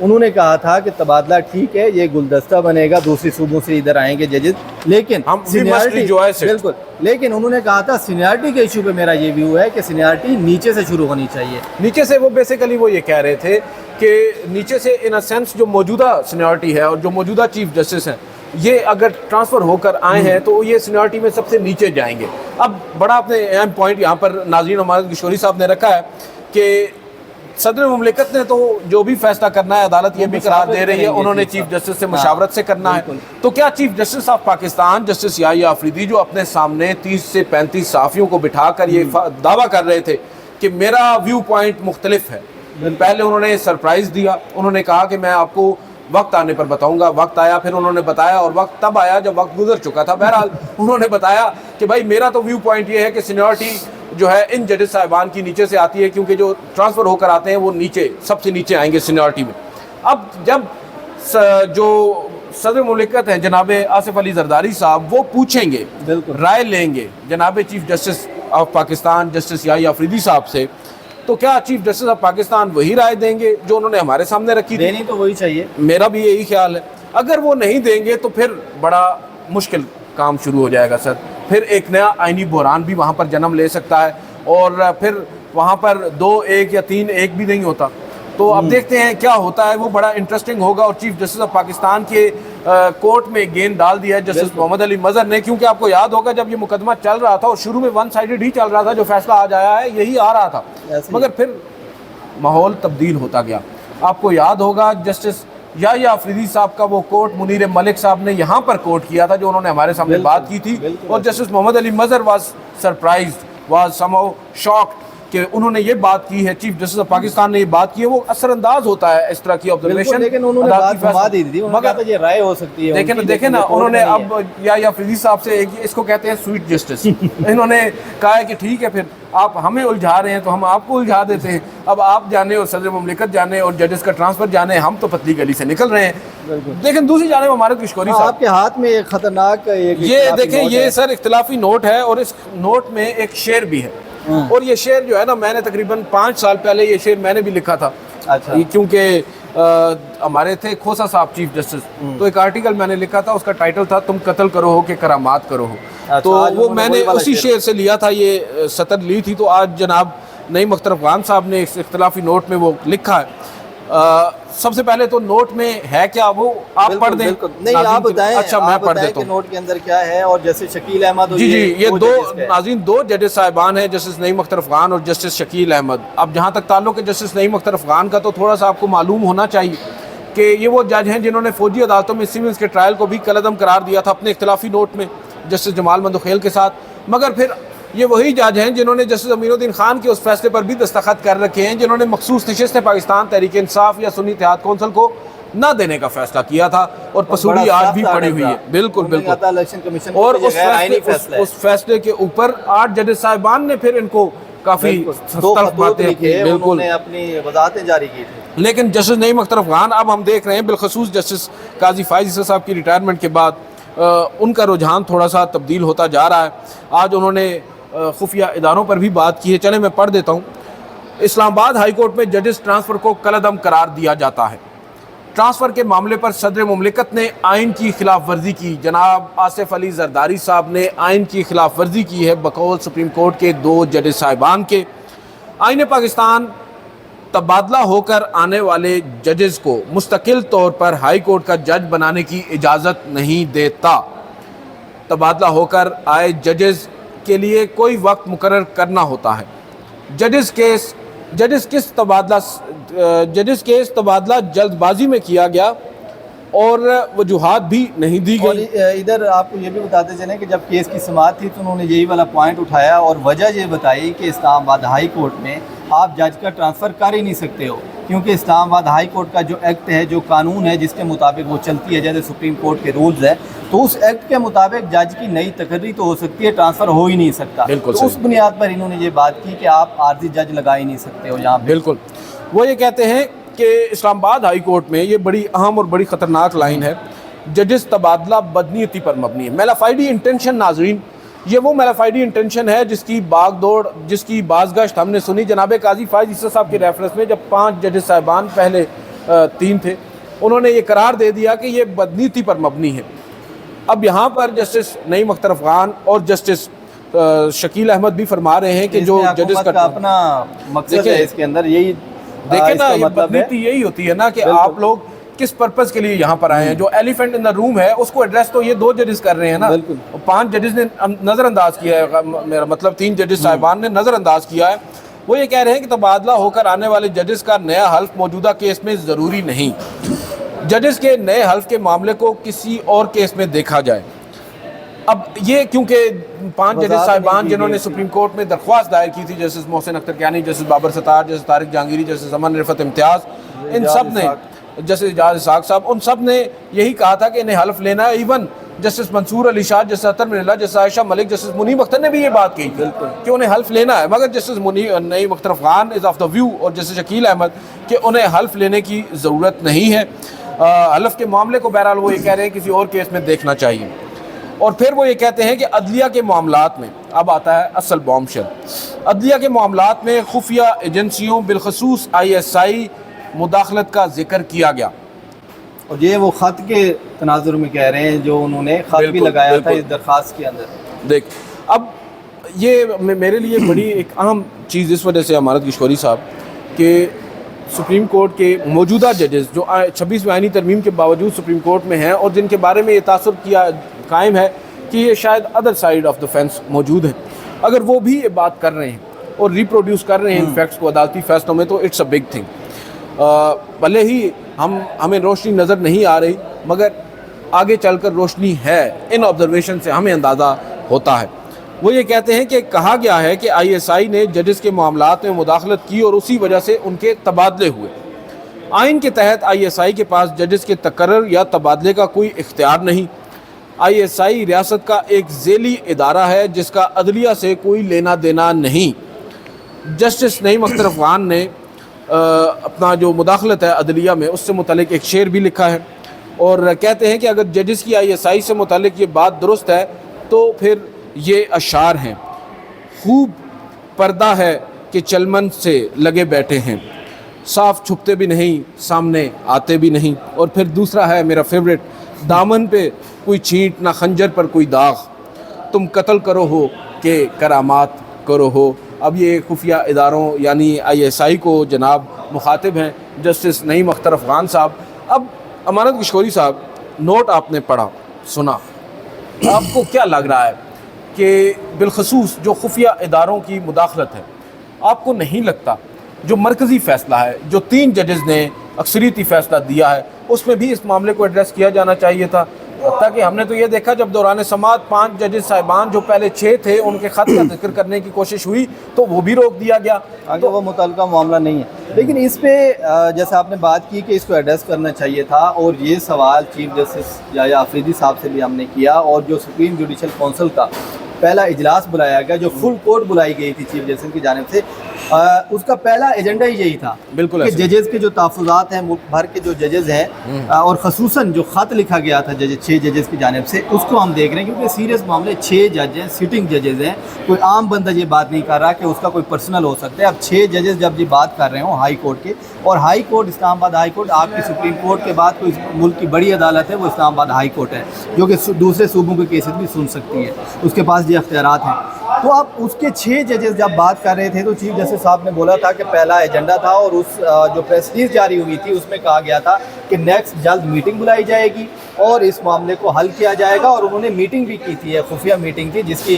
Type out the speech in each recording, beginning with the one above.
انہوں نے کہا تھا کہ تبادلہ ٹھیک ہے، یہ گلدستہ بنے گا، دوسری صوبوں سے ادھر آئیں گے ججز، لیکن ہم سینیارٹی بالکل، لیکن انہوں نے کہا تھا سینیارٹی کے ایشو پہ میرا یہ ویو ہے کہ سینیارٹی نیچے سے شروع ہونی چاہیے. نیچے سے. وہ بیسیکلی وہ یہ کہہ رہے تھے کہ نیچے سے ان اے سینس جو موجودہ سینیورٹی ہے اور جو موجودہ چیف جسٹس ہیں یہ اگر ٹرانسفر ہو کر آئے ہیں تو یہ سینیورٹی میں سب سے نیچے جائیں گے. اب بڑا آپ نے اہم پوائنٹ یہاں پر ناظرین امانت کشوری صاحب نے رکھا ہے کہ صدر مملکت نے تو جو بھی فیصلہ کرنا ہے عدالت یہ بھی قرار دے رہی ہے انہوں نے چیف جسٹس سے مشاورت سے کرنا ہے. تو کیا chief justice of Pakistan justice Yahya Afridi جو اپنے سامنے 30 سے 35 صحافیوں کو بٹھا کر یہ دعویٰ کر رہے تھے کہ میرا ویو پوائنٹ مختلف ہے، پہلے انہوں نے سرپرائز دیا، انہوں نے کہا کہ میں آپ کو وقت آنے پر بتاؤں گا، وقت آیا پھر انہوں نے بتایا اور وقت تب آیا جب وقت گزر چکا تھا. بہرحال انہوں نے بتایا کہ بھائی میرا تو ویو پوائنٹ یہ ہے کہ سینیورٹی جو ہے ان ججز صاحبان کی نیچے سے آتی ہے کیونکہ جو ٹرانسفر ہو کر آتے ہیں وہ نیچے سب سے نیچے آئیں گے سینیورٹی میں. اب جب جو صدر مملکت ہیں جناب آصف علی زرداری صاحب وہ پوچھیں گے، رائے لیں گے جناب chief justice of Pakistan justice Yahya Afridi صاحب سے، تو کیا چیف جسٹس آف پاکستان وہی رائے دیں گے جو انہوں نے ہمارے سامنے رکھی تھی؟ دینی تو وہی چاہیے. میرا بھی یہی خیال ہے. اگر وہ نہیں دیں گے تو پھر بڑا مشکل کام شروع ہو جائے گا سر. پھر ایک نیا آئینی بحران بھی وہاں پر جنم لے سکتا ہے اور پھر وہاں پر 2-1 یا 3-1 بھی نہیں ہوتا. تو اب دیکھتے ہیں کیا ہوتا ہے، وہ بڑا انٹرسٹنگ ہوگا. اور چیف جسٹس آف پاکستان کے کورٹ میں گیند ڈال دیا ہے جسٹس محمد علی مظہر نے، کیونکہ آپ کو یاد ہوگا جب یہ مقدمہ چل رہا تھا اور شروع میں 1 سائیڈڈ ہی چل رہا تھا، جو فیصلہ آج آیا ہے یہی آ رہا تھا، مگر پھر ماحول تبدیل ہوتا گیا. آپ کو یاد ہوگا جسٹس یحییٰ آفریدی صاحب کا وہ کوٹ منیر ملک صاحب نے یہاں پر کوٹ کیا تھا جو انہوں نے ہمارے سامنے بات کی تھی، اور justice Muhammad Ali Mazhar was surprised, was some how shocked کہ انہوں نے یہ بات کی ہے، چیف جسٹس آف پاکستان نے یہ بات کی ہے. وہ اثر انداز ہوتا ہے اس طرح کی آبزرویشن، لیکن انہوں نے بات گھما دی تھی، مگر یہ رائے ہو سکتی ہے. دیکھیں نا انہوں نے اب یحییٰ آفریدی صاحب سے اس کو کہتے ہیں سویٹ جسٹس، انہوں نے کہا ہے کہ ٹھیک ہے پھر آپ ہمیں الجھا رہے ہیں تو ہم آپ کو الجھا دیتے ہیں، اب آپ جانے اور صدر مملکت جانے اور ججز کا ٹرانسفر جانے، ہم تو پتلی گلی سے نکل رہے ہیں. لیکن دوسری جانب امانت کشکوری صاحب آپ کے ہاتھ میں ایک خطرناک یہ دیکھیں یہ سر اختلافی نوٹ ہے اور اس نوٹ میں ایک شعر بھی ہے، اور یہ شعر جو ہے نا میں نے تقریباً 5 سال پہلے یہ شعر میں نے بھی لکھا تھا. اچھا. کیونکہ ہمارے تھے کھوسا صاحب چیف جسٹس، تو ایک آرٹیکل میں نے لکھا تھا، اس کا ٹائٹل تھا تم قتل کرو ہو کہ کرامات کرو ہو. تو وہ میں نے اسی شعر سے لیا تھا، یہ سطر لی تھی. تو آج جناب نعیم اختر افغان صاحب نے اس اختلافی نوٹ میں وہ لکھا ہے. سب سے پہلے تو نوٹ میں ہے کیا وہ آپ پڑھ دیں؟ نہیں آپ بتائیں. اچھا میں پڑھ دیتا ہوں نوٹ کے اندر کیا ہے. اور جیسے شکیل احمد، جی یہ دو ججز صاحبان ہیں، جسٹس نعیم اختر افغان اور جسٹس شکیل احمد. اب جہاں تک تعلق ہے جسٹس نعیم اختر افغان کا تو تھوڑا سا آپ کو معلوم ہونا چاہیے کہ یہ وہ جج ہیں جنہوں نے فوجی عدالتوں میں سیمنز کے ٹرائل کو بھی کالعدم قرار دیا تھا اپنے اختلافی نوٹ میں جسٹس جمال مندوخیل کے ساتھ. مگر پھر یہ وہی جج ہیں جنہوں نے جسٹس امین الدین خان کے اس فیصلے پر بھی دستخط کر رکھے ہیں جنہوں نے مخصوص نشستیں پاکستان تحریک انصاف یا سنی اتحاد کونسل کو نہ دینے کا فیصلہ کیا تھا، اور پسوڑی آج بھی پڑی ہوئی ہے. بالکل اور اس فیصلے کے اوپر 8 ججز صاحبان نے پھر ان کو کافی تلخ باتیں بالکل اپنی وضاحتیں جاری کی تھی. لیکن جسٹس نعیم اختر افغان اب ہم دیکھ رہے ہیں بالخصوص جسٹس قاضی فائز عیسیٰ صاحب کی ریٹائرمنٹ کے بعد ان کا رجحان تھوڑا سا تبدیل ہوتا جا رہا ہے. آج انہوں نے خفیہ اداروں پر بھی بات کی ہے. چلیں میں پڑھ دیتا ہوں. اسلام آباد ہائی کورٹ میں ججز ٹرانسفر کو کالعدم قرار دیا جاتا ہے. ٹرانسفر کے معاملے پر صدر مملکت نے آئین کی خلاف ورزی کی. جناب آصف علی زرداری صاحب نے آئین کی خلاف ورزی کی ہے بقول سپریم کورٹ کے 2 ججز صاحبان کے. آئین پاکستان تبادلہ ہو کر آنے والے ججز کو مستقل طور پر ہائی کورٹ کا جج بنانے کی اجازت نہیں دیتا. تبادلہ ہو کر آئے ججز کے لیے کوئی وقت مقرر کرنا ہوتا ہے. ججز کیس تبادلہ جلد بازی میں کیا گیا اور وجوہات بھی نہیں دی گئی. ادھر آپ کو یہ بھی بتاتے چلیں کہ جب کیس کی سماعت تھی تو انہوں نے یہی والا پوائنٹ اٹھایا اور وجہ یہ بتائی کہ اسلام آباد ہائی کورٹ میں آپ جج کا ٹرانسفر کر ہی نہیں سکتے ہو، کیونکہ اسلام آباد ہائی کورٹ کا جو ایکٹ ہے، جو قانون ہے جس کے مطابق وہ چلتی ہے، جیسے سپریم کورٹ کے رولز ہے، تو اس ایکٹ کے مطابق جج کی نئی تقرری تو ہو سکتی ہے، ٹرانسفر ہو ہی نہیں سکتا. تو اس بنیاد پر انہوں نے یہ بات کی کہ آپ عارضی جج لگا ہی نہیں سکتے ہو یہاں. بالکل وہ یہ کہتے ہیں کہ اسلام آباد ہائی کورٹ میں یہ بڑی اہم اور بڑی خطرناک لائن ہے، ججز تبادلہ بدنیتی پر مبنی ہے. میلافائڈی انٹینشن ناظرین، یہ وہ میلافائڈی انٹینشن ہے جس کی باغ دوڑ، جس کی بازگشت ہم نے سنی جناب قاضی فائز عیسیٰ صاحب کے ریفرنس میں، جب 5 ججز صاحبان پہلے تین تھے، انہوں نے یہ قرار دے دیا کہ یہ بدنیتی پر مبنی ہے۔ اب یہاں پر جسٹس نعیم اختر افغان اور جسٹس شکیل احمد بھی فرما رہے ہیں کہ جو ججز کا اپنا مقصد ہے اس کے اندر، یہی دیکھیں نا، یہ بدنیتی یہی ہوتی ہے نا کہ آپ لوگ کس پرپز کے لیے یہاں پر آئے ہیں۔ جو ایلیفنٹ ان دا روم ہے اس کو ایڈریس تو یہ 2 ججز کر رہے ہیں نا، 5 ججز نے نظر انداز کیا ہے، میرا مطلب 3 ججز صاحبان نے نظر انداز کیا ہے۔ وہ یہ کہہ رہے ہیں کہ تبادلہ ہو کر آنے والے ججز کا نیا حلف موجودہ کیس میں ضروری نہیں، ججز کے نئے حلف کے معاملے کو کسی اور کیس میں دیکھا جائے۔ اب یہ کیونکہ 5 ججز صاحبان جنہوں نے سپریم کورٹ میں درخواست دائر کی تھی، جسٹس محسن اختر کیانی، جسٹس بابر ستار، جسٹس طارق جہانگیری، جسٹس امن رفعت امتیاز، ان سب نے، جسٹس اعجاز اسحاق صاحب، ان سب نے یہی کہا تھا کہ انہیں حلف لینا ہے۔ ایون جسٹس منصور علی شاہ، جسٹس اطہر من اللہ، جسٹس عائشہ ملک، جسٹس منیب اختر نے بھی یہ بات کہی کہ انہیں حلف لینا ہے، مگر justice Naeem Akhtar Afghan is of the view اور جسٹس شکیل احمد کہ انہیں حلف لینے کی ضرورت نہیں ہے۔ حلف کے معاملے کو بہرحال وہ یہ کہہ رہے ہیں کسی اور کیس میں دیکھنا چاہیے۔ اور پھر وہ یہ کہتے ہیں کہ عدلیہ کے معاملات میں، اب آتا ہے اصل بام شل، عدلیہ کے معاملات میں خفیہ ایجنسیوں بالخصوص ISI مداخلت کا ذکر کیا گیا۔ اور یہ وہ خط کے تناظر میں کہہ رہے ہیں جو انہوں نے خط بھی لگایا تھا اس درخواست کے اندر۔ دیکھ، اب یہ میرے لیے بڑی ایک اہم چیز اس وجہ سے امانت کشکوری صاحب کہ سپریم کورٹ کے موجودہ ججز جو 26ویں آئینی ترمیم کے باوجود سپریم کورٹ میں ہیں اور جن کے بارے میں یہ تاثر کیا قائم ہے کہ یہ شاید other side of the fans موجود ہیں، اگر وہ بھی یہ بات کر رہے ہیں اور ریپروڈیوس کر رہے ہیں ان فیکٹس کو عدالتی فیصلوں میں، تو اٹس اے بگ تھنگ۔ بھلے ہی ہمیں روشنی نظر نہیں آ رہی، مگر آگے چل کر روشنی ہے، ان آبزرویشن سے ہمیں اندازہ ہوتا ہے۔ وہ یہ کہتے ہیں کہ کہا گیا ہے کہ ISI نے ججز کے معاملات میں مداخلت کی اور اسی وجہ سے ان کے تبادلے ہوئے۔ آئین کے تحت ISI کے پاس ججز کے تقرر یا تبادلے کا کوئی اختیار نہیں۔ ISI ریاست کا ایک ذیلی ادارہ ہے جس کا عدلیہ سے کوئی لینا دینا نہیں۔ جسٹس نعیم اختر افغان نے اپنا جو مداخلت ہے عدلیہ میں اس سے متعلق ایک شعر بھی لکھا ہے اور کہتے ہیں کہ اگر ججز کی ISI سے متعلق یہ بات درست ہے تو پھر یہ اشعار ہیں: خوب پردہ ہے کہ چلمن سے لگے بیٹھے ہیں، صاف چھپتے بھی نہیں سامنے آتے بھی نہیں۔ اور پھر دوسرا ہے میرا فیوریٹ: دامن پہ کوئی چھینٹ نہ خنجر پر کوئی داغ، تم قتل کرو ہو کہ کرامات کرو ہو۔ اب یہ خفیہ اداروں یعنی ISI کو جناب مخاطب ہیں جسٹس نعیم اختر افغان صاحب۔ اب امانت کشکوری صاحب، نوٹ آپ نے پڑھا، سنا، آپ کو کیا لگ رہا ہے کہ بالخصوص جو خفیہ اداروں کی مداخلت ہے، آپ کو نہیں لگتا جو مرکزی فیصلہ ہے، جو 3 ججز نے اکثریتی فیصلہ دیا ہے، اس میں بھی اس معاملے کو ایڈریس کیا جانا چاہیے تھا؟ تاکہ ہم نے تو یہ دیکھا جب دوران سماعت 5 ججز صاحبان جو پہلے 6 تھے ان کے خط کا ذکر کرنے کی کوشش ہوئی تو وہ بھی روک دیا گیا، آگے وہ متعلقہ معاملہ نہیں ہے۔ لیکن اس پہ جیسے آپ نے بات کی کہ اس کو ایڈریس کرنا چاہیے تھا، اور یہ سوال چیف جسٹس یحییٰ آفریدی صاحب سے بھی ہم نے کیا، اور جو سپریم جوڈیشل کونسل کا پہلا اجلاس بلایا گیا، جو فل کورٹ بلائی گئی تھی چیف جسٹس کی جانب سے، اس کا پہلا ایجنڈا ہی یہی تھا کہ ججز کے جو تحفظات ہیں، ملک بھر کے جو ججز ہیں، اور خصوصاً جو خط لکھا گیا تھا 6 ججز کی جانب سے، اس کو ہم دیکھ رہے ہیں کیونکہ سیریس معاملے 6 جج ہیں، سٹنگ ججز ہیں، کوئی عام بندہ یہ بات نہیں کر رہا کہ اس کا کوئی پرسنل ہو سکتا ہے۔ اب 6 ججز جب یہ بات کر رہے ہوں ہائی کورٹ کے، اور ہائی کورٹ اسلام آباد ہائی کورٹ آپ کی سپریم کورٹ کے بعد کوئی ملک کی بڑی عدالت ہے، وہ اسلام آباد ہائی کورٹ ہے، جو کہ دوسرے صوبوں کے کیسز بھی سن سکتی ہے، اس کے پاس یہ اختیارات ہیں۔ تو اب اس کے 6 ججز جب بات کر رہے تھے تو چیف جسٹس صاحب نے بولا تھا کہ پہلا ایجنڈا تھا، اور اس جو پریس ریلیز جاری ہوئی تھی اس میں کہا گیا تھا کہ نیکسٹ جلد میٹنگ بلائی جائے گی اور اس معاملے کو حل کیا جائے گا، اور انہوں نے میٹنگ بھی کی تھی، خفیہ میٹنگ تھی جس کی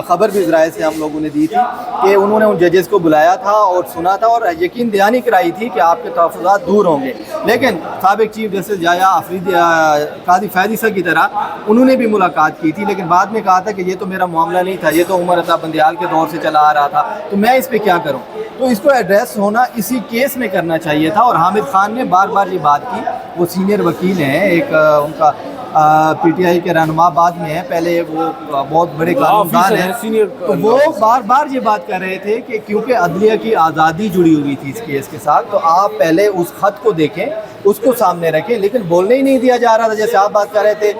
خبر بھی ذرائع سے ہم لوگوں نے دی تھی کہ انہوں نے ان ججز کو بلایا تھا اور سنا تھا اور یقین دہانی کرائی تھی کہ آپ کے تحفظات دور ہوں گے۔ لیکن سابق چیف جسٹس یحییٰ آفریدی قاضی فیضی صاحب کی طرح انہوں نے بھی ملاقات کی تھی، لیکن بعد میں کہا تھا کہ یہ تو میرا معاملہ نہیں تھا، یہ تو عمر عطا بندیال کے دور سے چلا آ رہا تھا، تو میں اس پہ کیا کروں۔ تو اس کو ایڈریس ہونا اسی کیس میں کرنا چاہیے تھا، اور حامد خان نے بار بار یہ بات کی، وہ سینئر وکیل ہیں، ایک ان کا PTI کے رہنما بعد میں ہے، پہلے وہ بہت بڑے قانوندان ہیں، تو وہ بار بار یہ بات کر رہے تھے کہ کیونکہ عدلیہ کی آزادی جڑی ہوئی تھی اس کیس کے ساتھ، تو آپ پہلے اس خط کو دیکھیں، اس کو سامنے رکھیں، لیکن بولنے ہی نہیں دیا جا رہا تھا۔ جیسے آپ بات کر رہے تھے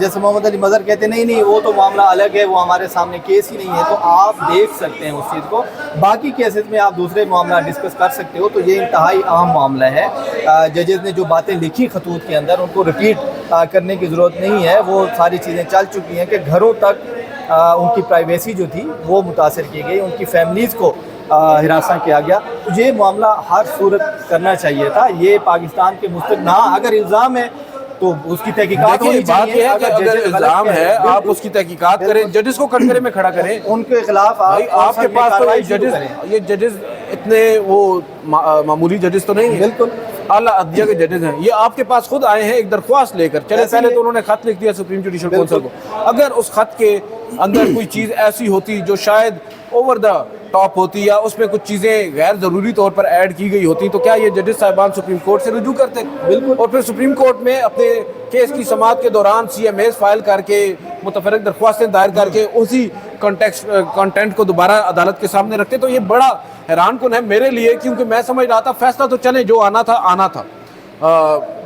جیسے محمد علی مظہر کہتے ہیں نہیں وہ تو معاملہ الگ ہے, وہ ہمارے سامنے کیس ہی نہیں ہے, تو آپ دیکھ سکتے ہیں اس چیز کو. باقی کیسز میں آپ دوسرے معاملہ ڈسکس کر سکتے ہو, تو یہ انتہائی اہم معاملہ ہے. ججز نے جو باتیں لکھی خطوط کے اندر ان کو ریپیٹ کرنے کی ضرورت نہیں ہے, وہ ساری چیزیں چل چکی ہیں کہ گھروں تک ان کی پرائیویسی جو تھی وہ متاثر کی گئی, ان کی فیملیز کو ہراساں کیا گیا. تو یہ معاملہ ہر صورت کرنا چاہیے تھا. یہ پاکستان کے مستقل اگر الزام ہے تو اس کی تحقیقات ہونی بات چاہیے. یہ ہے کہ اگر الزام ہے آپ اس کی تحقیقات کریں, ججز کو کٹہرے میں کھڑا کریں, ان کے خلاف آپ کے پاس تو یہ ججز اتنے وہ معمولی ججز تو نہیں ہیں, بالکل اعلیٰ عدلیہ کے ججز ہیں. یہ آپ کے پاس خود آئے ہیں ایک درخواست لے کر. چلے پہلے تو انہوں نے خط لکھ دیا سپریم جوڈیشل کونسل کو, اگر اس خط کے اندر کوئی چیز ایسی ہوتی جو شاید اوور دا ٹاپ ہوتی یا اس میں کچھ چیزیں غیر ضروری طور پر ایڈ کی گئی ہوتی, تو کیا یہ ججز صاحبان سپریم کورٹ سے رجوع کرتے؟ بالکل. اور پھر سپریم کورٹ میں اپنے کیس کی سماعت کے دوران CMAs فائل کر کے, متفرق درخواستیں دائر کر کے اسی کنٹینٹ کو دوبارہ عدالت کے سامنے رکھتے. تو یہ بڑا حیران کن ہے میرے لیے, کیونکہ میں سمجھ رہا تھا فیصلہ تو چلے جو آنا تھا.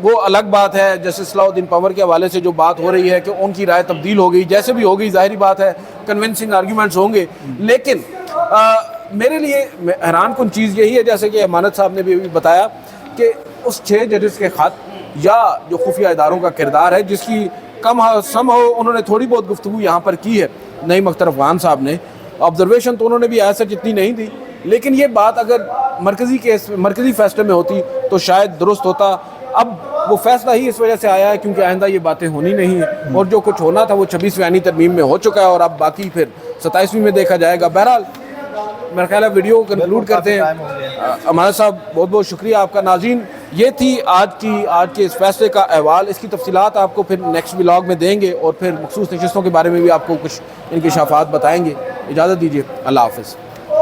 وہ الگ بات ہے, جسٹس صلاح الدین پنور کے حوالے سے جو بات ہو رہی ہے کہ ان کی رائے تبدیل ہو گئی, جیسے بھی ہو گئی ظاہری بات ہے کنونسنگ آرگیومنٹس ہوں گے. لیکن میرے لیے حیران کن چیز یہی ہے, جیسے کہ امانت صاحب نے بھی بتایا, کہ اس 6 ججز کے خط یا جو خفیہ اداروں کا کردار ہے, جس کی انہوں نے تھوڑی بہت گفتگو یہاں پر کی ہے نعیم اختر افغان صاحب نے, آبزرویشن تو انہوں نے بھی ایسا جتنی نہیں دی, لیکن یہ بات اگر مرکزی فیصلے میں ہوتی تو شاید درست ہوتا. اب وہ فیصلہ ہی اس وجہ سے آیا ہے کیونکہ آئندہ یہ باتیں ہونی نہیں ہیں, اور جو کچھ ہونا تھا وہ 26ویں آئینی ترمیم میں ہو چکا ہے, اور اب باقی پھر 27ویں میں دیکھا جائے گا. بہرحال میرا خیال ہے ویڈیو کنکلوڈ کرتے ہیں. ہمارا صاحب بہت بہت شکریہ آپ کا. ناظرین, یہ تھی آج کے اس فیصلے کا احوال. اس کی تفصیلات آپ کو پھر نیکسٹ ولاگ میں دیں گے, اور پھر مخصوص نشستوں کے بارے میں بھی آپ کو کچھ انکشافات بتائیں گے. اجازت دیجیے, اللہ حافظ.